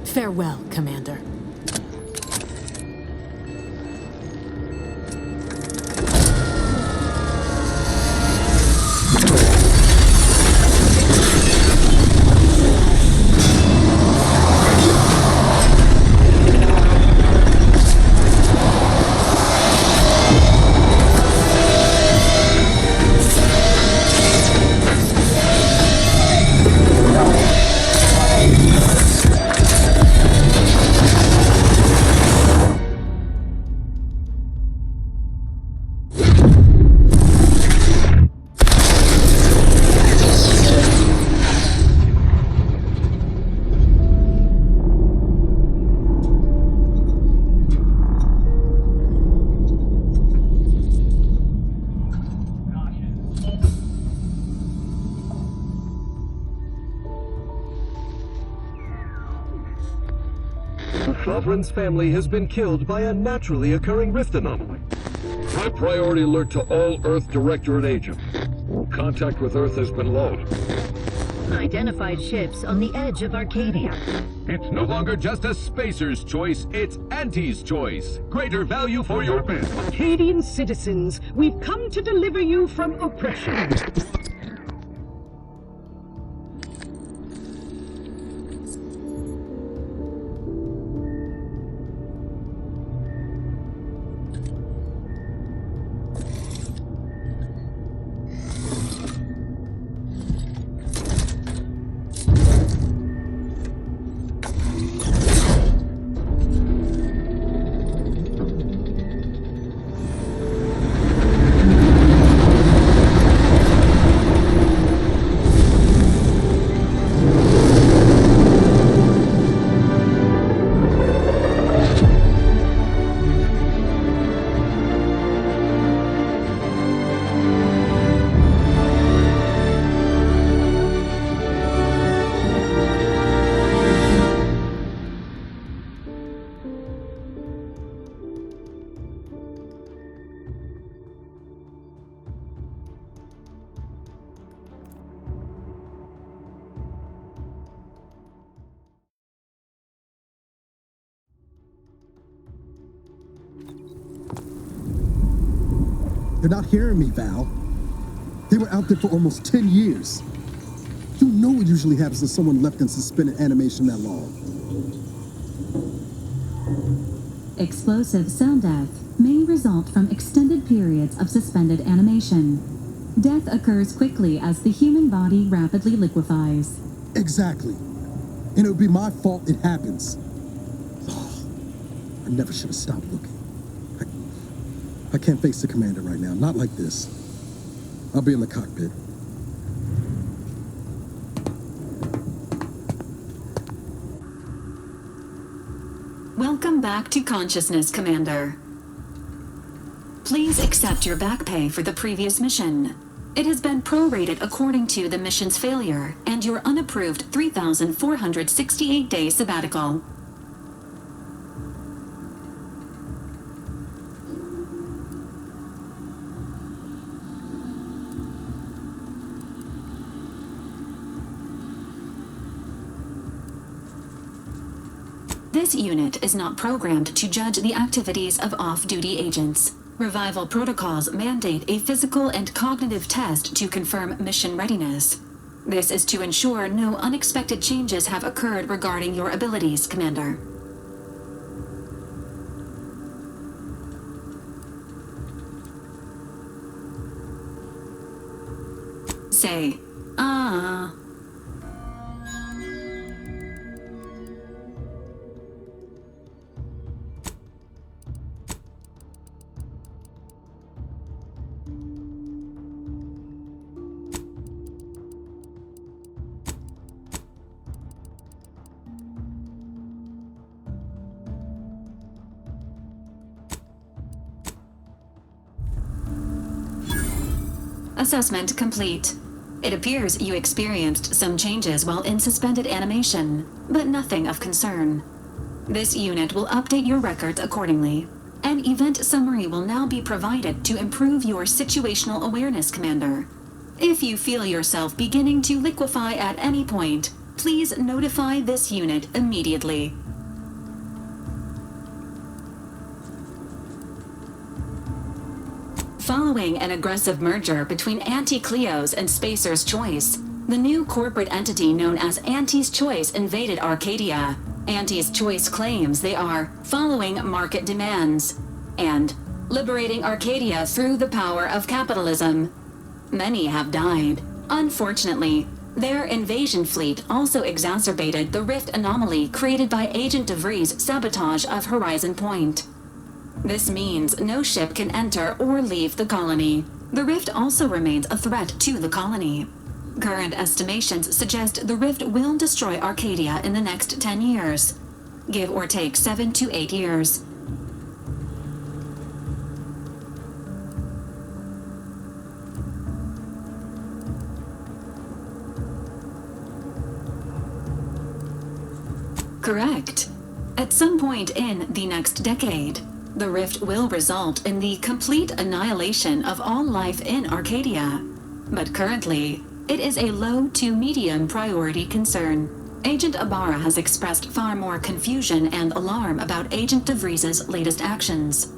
Farewell, Commander. Sovereign's family has been killed by a naturally occurring rift anomaly. High priority alert to all Earth Directorate agents. Contact with Earth has been low. Identified ships on the edge of Arcadia. It's no longer just a spacer's choice, it's Auntie's choice. Greater value for your bid. Arcadian citizens, we've come to deliver you from oppression. You're not hearing me, Val. They were out there for almost 10 years. You know what usually happens to someone left in suspended animation that long. Explosive cell death may result from extended periods of suspended animation. Death occurs quickly as the human body rapidly liquefies. Exactly. And it would be my fault it happens. I never should have stopped looking. I can't face the commander right now, not like this. I'll be in the cockpit. Welcome back to consciousness, Commander. Please accept your back pay for the previous mission. It has been prorated according to the mission's failure and your unapproved 3,468-day sabbatical. This unit is not programmed to judge the activities of off-duty agents. Revival protocols mandate a physical and cognitive test to confirm mission readiness. This is to ensure no unexpected changes have occurred regarding your abilities, Commander. Say, ah. Assessment complete. It appears you experienced some changes while in suspended animation, but nothing of concern. This unit will update your records accordingly. An event summary will now be provided to improve your situational awareness, Commander. If you feel yourself beginning to liquefy at any point, please notify this unit immediately. Following an aggressive merger between Anti-Cleos and Spacer's Choice, the new corporate entity known as Anti's Choice invaded Arcadia. Anti's Choice claims they are following market demands and liberating Arcadia through the power of capitalism. Many have died. Unfortunately, their invasion fleet also exacerbated the rift anomaly created by Agent DeVries' sabotage of Horizon Point. This means no ship can enter or leave the colony. The rift also remains a threat to the colony. Current estimations suggest the rift will destroy Arcadia in the next 10 years. Give or take 7 to 8 years. Correct. At some point in the next decade, the rift will result in the complete annihilation of all life in Arcadia. But currently, it is a low to medium priority concern. Agent Ibarra has expressed far more confusion and alarm about Agent DeVries' latest actions.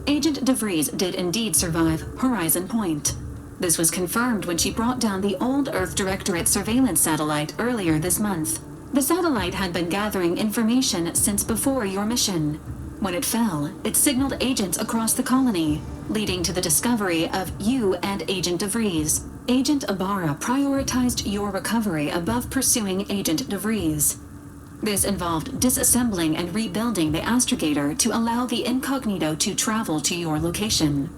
Agent DeVries did indeed survive Horizon Point. This was confirmed when she brought down the old Earth Directorate surveillance satellite earlier this month. The satellite had been gathering information since before your mission. When it fell, it signaled agents across the colony, leading to the discovery of you and Agent DeVries. Agent Ibarra prioritized your recovery above pursuing Agent DeVries. This involved disassembling and rebuilding the astrogator to allow the incognito to travel to your location.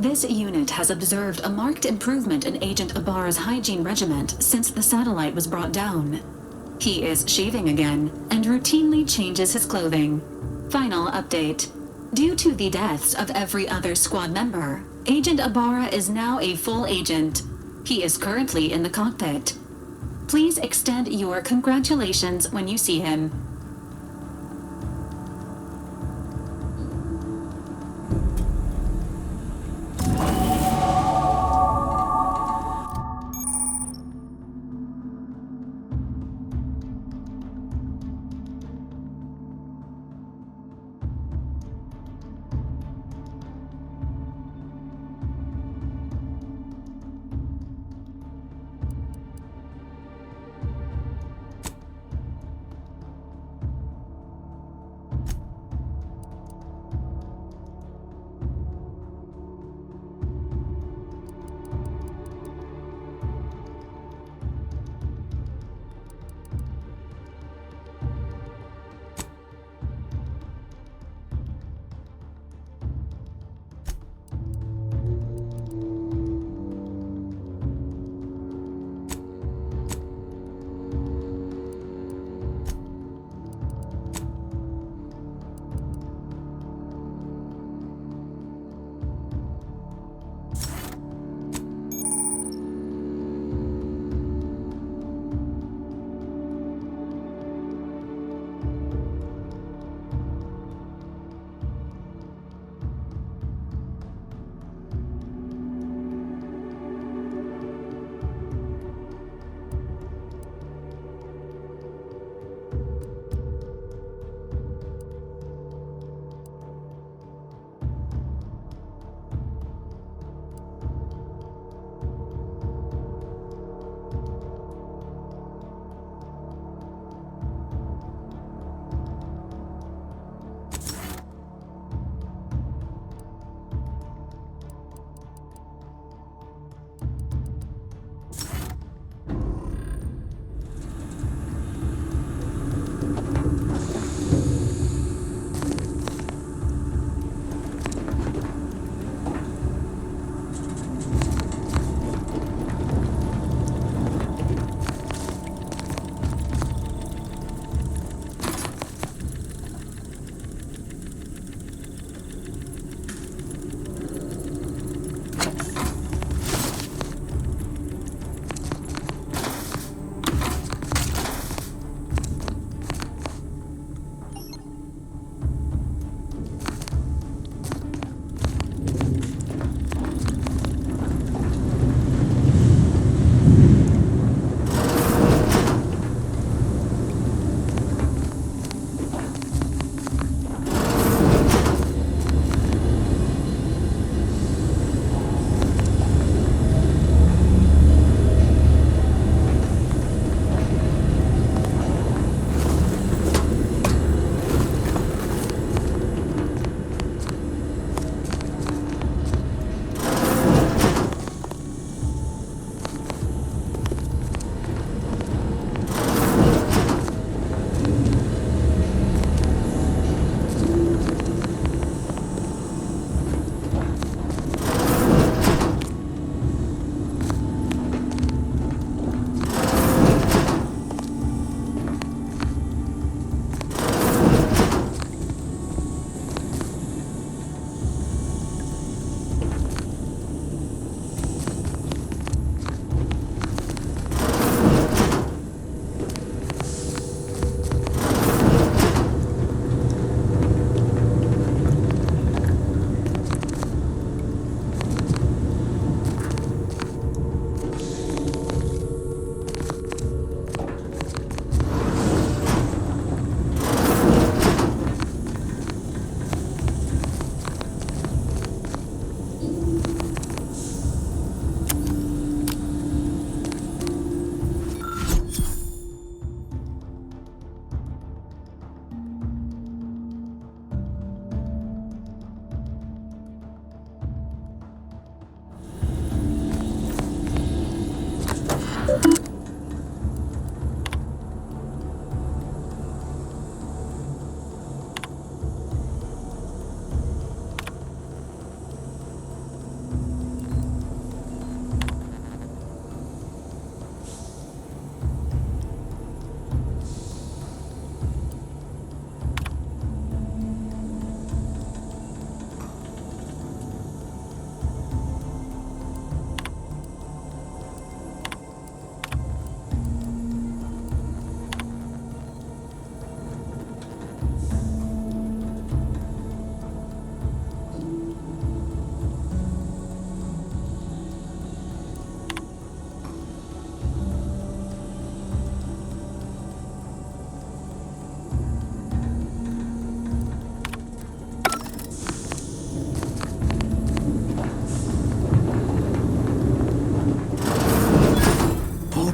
This unit has observed a marked improvement in Agent Ibarra's hygiene regimen since the satellite was brought down. He is shaving again and routinely changes his clothing. Final update. Due to the deaths of every other squad member, Agent Ibarra is now a full agent. He is currently in the cockpit. Please extend your congratulations when you see him.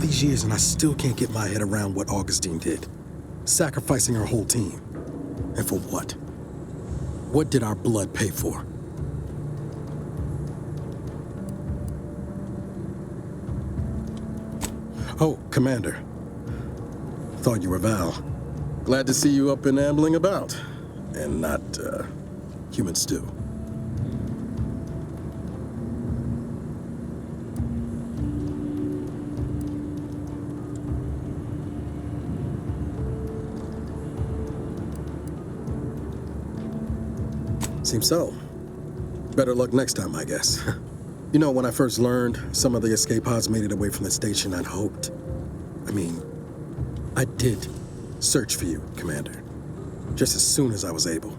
these years and I still can't get my head around what Augustine did. Sacrificing her whole team. And for what? What did our blood pay for? Oh, Commander. Thought you were Val. Glad to see you up and ambling about. And not, human stew. Seems so. Better luck next time, I guess. You know, when I first learned some of the escape pods made it away from the station, I'd hoped. I did search for you, Commander. Just as soon as I was able.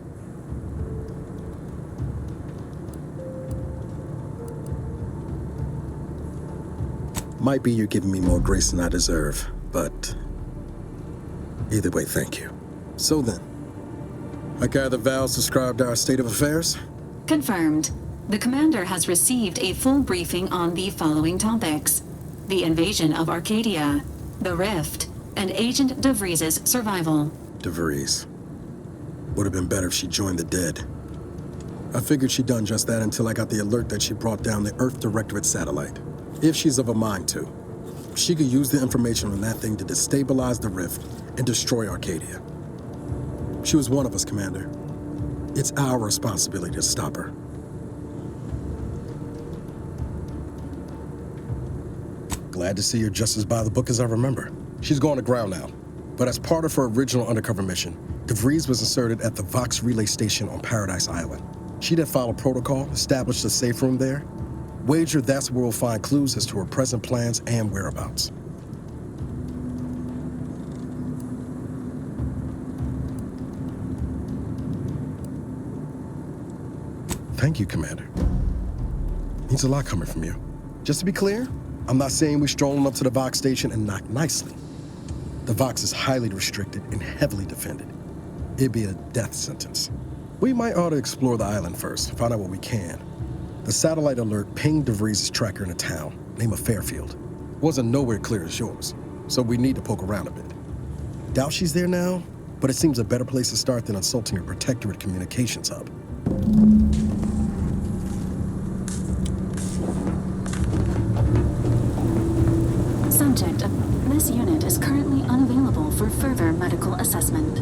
Might be you're giving me more grace than I deserve, but either way, thank you. So then, I gather Val's described our state of affairs? Confirmed. The commander has received a full briefing on the following topics: the invasion of Arcadia, the Rift, and Agent DeVries' survival. DeVries. Would have been better if she joined the dead. I figured she'd done just that until I got the alert that she brought down the Earth Directorate satellite. If she's of a mind to, she could use the information on that thing to destabilize the Rift and destroy Arcadia. She was one of us, Commander. It's our responsibility to stop her. Glad to see you're just as by the book as I remember. She's going to ground now. But as part of her original undercover mission, DeVries was inserted at the Vox relay station on Paradise Island. She'd have followed protocol, established a safe room there. Wager that's where we'll find clues as to her present plans and whereabouts. Thank you, Commander. Means a lot coming from you. Just to be clear, I'm not saying we're strolling up to the Vox station and knock nicely. The Vox is highly restricted and heavily defended. It'd be a death sentence. We might ought to explore the island first, find out what we can. The satellite alert pinged DeVries' tracker in a town, name of Fairfield. Wasn't nowhere clear as yours, so we need to poke around a bit. Doubt she's there now, but it seems a better place to start than insulting her Protectorate communications hub. Subject, this unit is currently unavailable for further medical assessment.